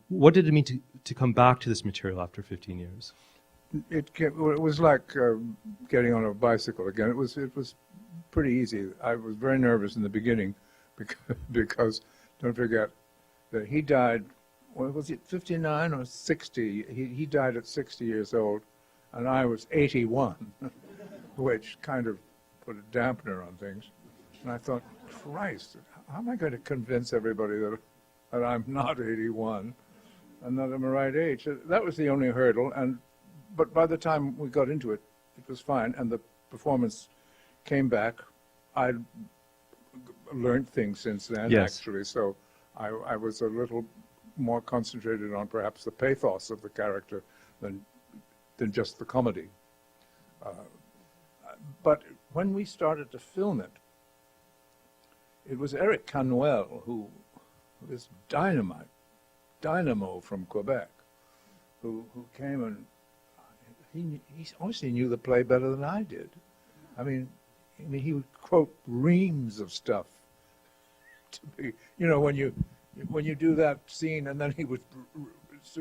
What did it mean to come back to this material after 15 years? It was like getting on a bicycle again. It was pretty easy. I was very nervous in the beginning because don't forget that he died, what was it, 59 or 60? He died at 60 years old, and I was 81, which kind of put a dampener on things. And I thought, Christ, how am I going to convince everybody that I'm not 81 and that I'm the right age? That was the only hurdle. But by the time we got into it, it was fine, and the performance came back. I learned things since then, yes. actually, so I was a little more concentrated on perhaps the pathos of the character than just the comedy. But when we started to film it, it was Eric Canuel, who is dynamo from Quebec, who came and he obviously knew the play better than I did. I mean, he would quote reams of stuff to be, when you do that scene, and then he would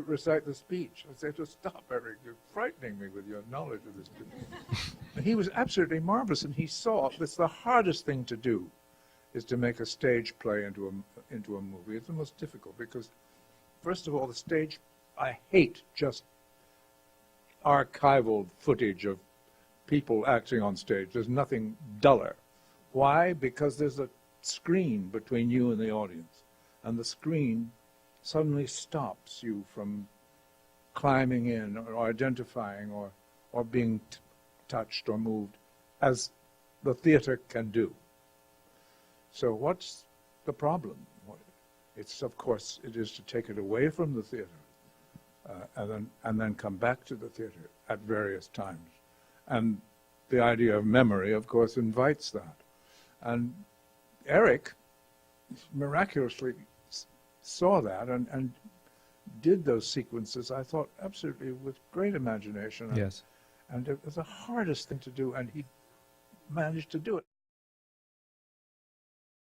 recite the speech. I'd say, just stop, Eric, you're frightening me with your knowledge of this. He was absolutely marvelous, and he saw that's the hardest thing to do, is to make a stage play into a movie. It's the most difficult because, first of all, the stage, I hate just archival footage of people acting on stage. There's nothing duller. Why? Because there's a screen between you and the audience, and the screen suddenly stops you from climbing in or identifying or being touched or moved as the theater can do. So what's the problem? It's, of course, it is to take it away from the theater and then come back to the theater at various times. And the idea of memory, of course, invites that. And Eric miraculously saw that and did those sequences, I thought, absolutely with great imagination. Yes. And it was the hardest thing to do, and he managed to do it.